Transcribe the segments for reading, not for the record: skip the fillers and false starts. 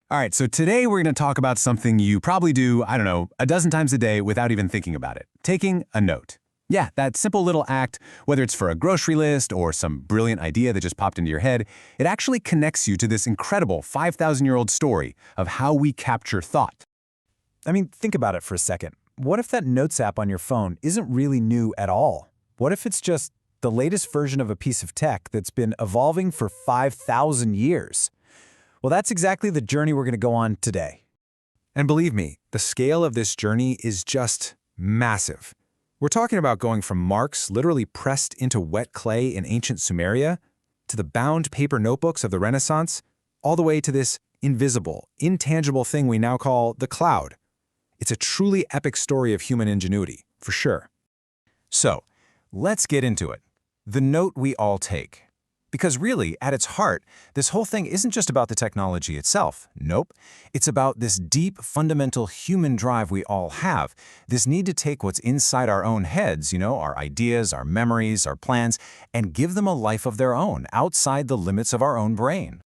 All right, so today we're going to talk about something you probably do, I don't know, a dozen times a day without even thinking about it. Taking a note. Yeah, that simple little act, whether it's for a grocery list or some brilliant idea that just popped into your head, it actually connects you to this incredible 5,000-year-old story of how we capture thought. I mean, think about it for a second. What if that Notes app on your phone isn't really new at all? What if it's just the latest version of a piece of tech that's been evolving for 5,000 years? Well, that's exactly the journey we're going to go on today. And believe me, the scale of this journey is just massive. We're talking about going from marks literally pressed into wet clay in ancient Sumeria, to the bound paper notebooks of the Renaissance, all the way to this invisible, intangible thing we now call the cloud. It's a truly epic story of human ingenuity, for sure. So, let's get into it. The note we all take. Because really, at its heart, this whole thing isn't just about the technology itself. Nope. It's about this deep, fundamental human drive we all have, this need to take what's inside our own heads, our ideas, our memories, our plans, and give them a life of their own, outside the limits of our own brain.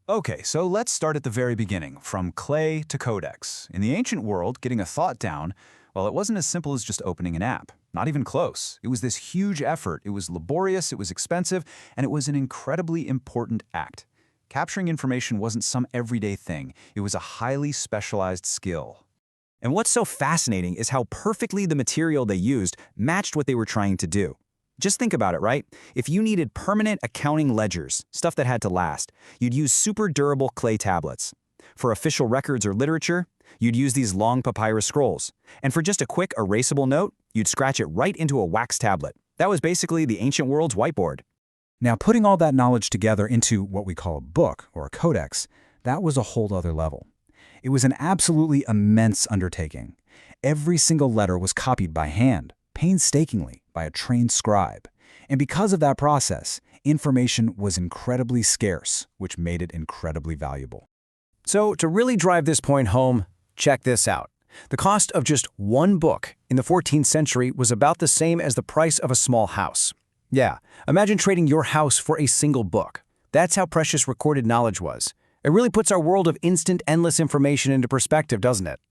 Okay, so let's start at the very beginning, from clay to codex. In the ancient world, getting a thought down, well, it wasn't as simple as just opening an app. Not even close. It was this huge effort. It was laborious, it was expensive, and it was an incredibly important act. Capturing information wasn't some everyday thing. It was a highly specialized skill. And what's so fascinating is how perfectly the material they used matched what they were trying to do. Just think about it, right? If you needed permanent accounting ledgers, stuff that had to last, you'd use super durable clay tablets. For official records or literature, you'd use these long papyrus scrolls. And for just a quick erasable note, you'd scratch it right into a wax tablet. That was basically the ancient world's whiteboard. Now, putting all that knowledge together into what we call a book or a codex, that was a whole other level. It was an absolutely immense undertaking. Every single letter was copied by hand, painstakingly, by a trained scribe. And because of that process, information was incredibly scarce, which made it incredibly valuable. So, to really drive this point home, check this out. The cost of just one book in the 14th century was about the same as the price of a small house. Yeah, imagine trading your house for a single book. That's how precious recorded knowledge was. It really puts our world of instant, endless information into perspective, doesn't it?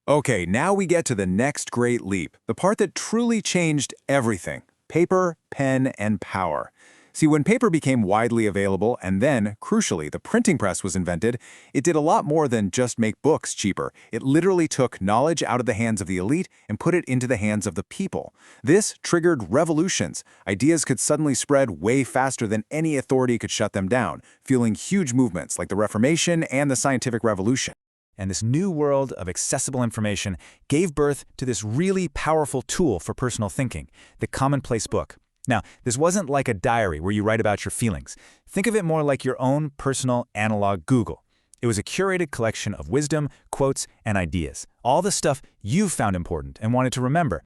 Okay, now we get to the next great leap, the part that truly changed everything: paper, pen, and power. See, when paper became widely available and then, crucially, the printing press was invented, it did a lot more than just make books cheaper. It literally took knowledge out of the hands of the elite and put it into the hands of the people. This triggered revolutions. Ideas could suddenly spread way faster than any authority could shut them down, fueling huge movements like the Reformation and the Scientific Revolution. And this new world of accessible information gave birth to this really powerful tool for personal thinking, the commonplace book. Now, this wasn't like a diary where you write about your feelings. Think of it more like your own personal analog Google. It was a curated collection of wisdom, quotes, and ideas. All the stuff you found important and wanted to remember.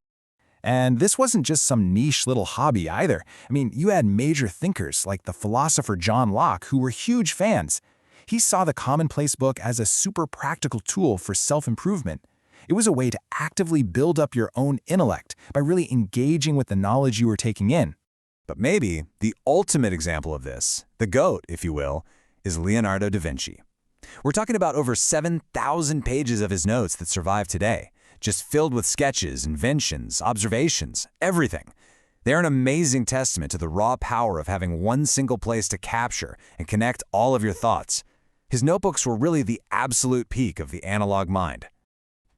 And this wasn't just some niche little hobby either. I mean, you had major thinkers like the philosopher John Locke who were huge fans. He saw the commonplace book as a super practical tool for self-improvement. It was a way to actively build up your own intellect by really engaging with the knowledge you were taking in. But maybe the ultimate example of this, the GOAT, if you will, is Leonardo da Vinci. We're talking about over 7,000 pages of his notes that survive today, just filled with sketches, inventions, observations, everything. They're an amazing testament to the raw power of having one single place to capture and connect all of your thoughts. His notebooks were really the absolute peak of the analog mind.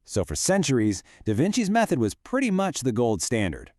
So for centuries, Da Vinci's method was pretty much the gold standard.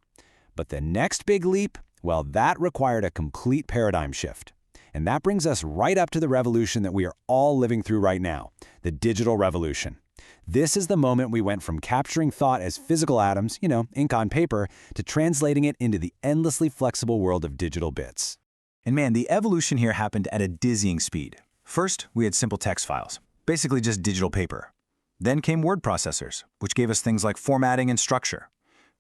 But the next big leap, well, that required a complete paradigm shift. And that brings us right up to the revolution that we are all living through right now, the digital revolution. This is the moment we went from capturing thought as physical atoms, ink on paper, to translating it into the endlessly flexible world of digital bits. And man, the evolution here happened at a dizzying speed. First, we had simple text files, basically just digital paper. Then came word processors, which gave us things like formatting and structure.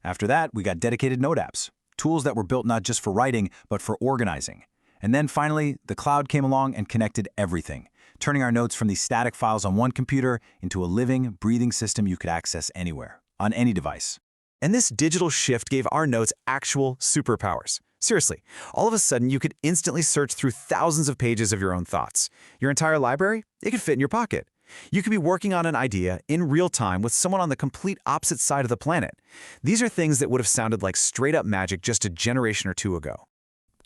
After that, we got dedicated note apps, tools that were built not just for writing, but for organizing. And then finally, the cloud came along and connected everything, turning our notes from these static files on one computer into a living, breathing system you could access anywhere, on any device. And this digital shift gave our notes actual superpowers. Seriously, all of a sudden you could instantly search through thousands of pages of your own thoughts. Your entire library? It could fit in your pocket. You could be working on an idea in real time with someone on the complete opposite side of the planet. These are things that would have sounded like straight-up magic just a generation or two ago.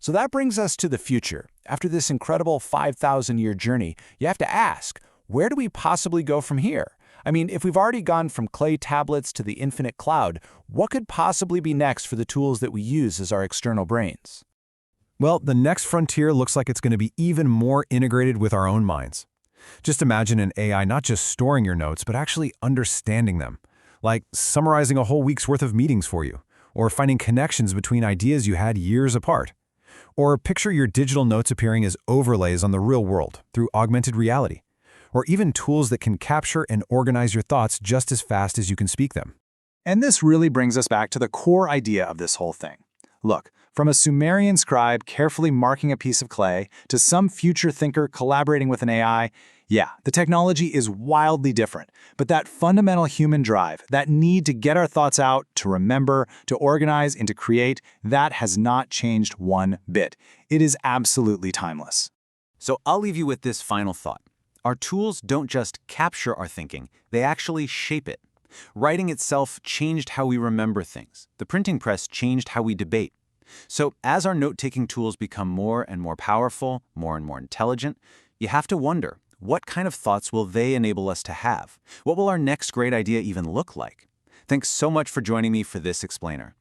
So that brings us to the future. After this incredible 5,000-year journey, you have to ask, where do we possibly go from here? I mean, if we've already gone from clay tablets to the infinite cloud, what could possibly be next for the tools that we use as our external brains? Well, the next frontier looks like it's going to be even more integrated with our own minds. Just imagine an AI not just storing your notes, but actually understanding them, like summarizing a whole week's worth of meetings for you, or finding connections between ideas you had years apart. Or picture your digital notes appearing as overlays on the real world through augmented reality, or even tools that can capture and organize your thoughts just as fast as you can speak them. And this really brings us back to the core idea of this whole thing. Look, from a Sumerian scribe carefully marking a piece of clay to some future thinker collaborating with an AI, yeah, the technology is wildly different, but that fundamental human drive, that need to get our thoughts out, to remember, to organize, and to create, that has not changed one bit. It is absolutely timeless. So I'll leave you with this final thought. Our tools don't just capture our thinking, they actually shape it. Writing itself changed how we remember things. The printing press changed how we debate. So as our note-taking tools become more and more powerful, more and more intelligent, you have to wonder, what kind of thoughts will they enable us to have? What will our next great idea even look like? Thanks so much for joining me for this explainer.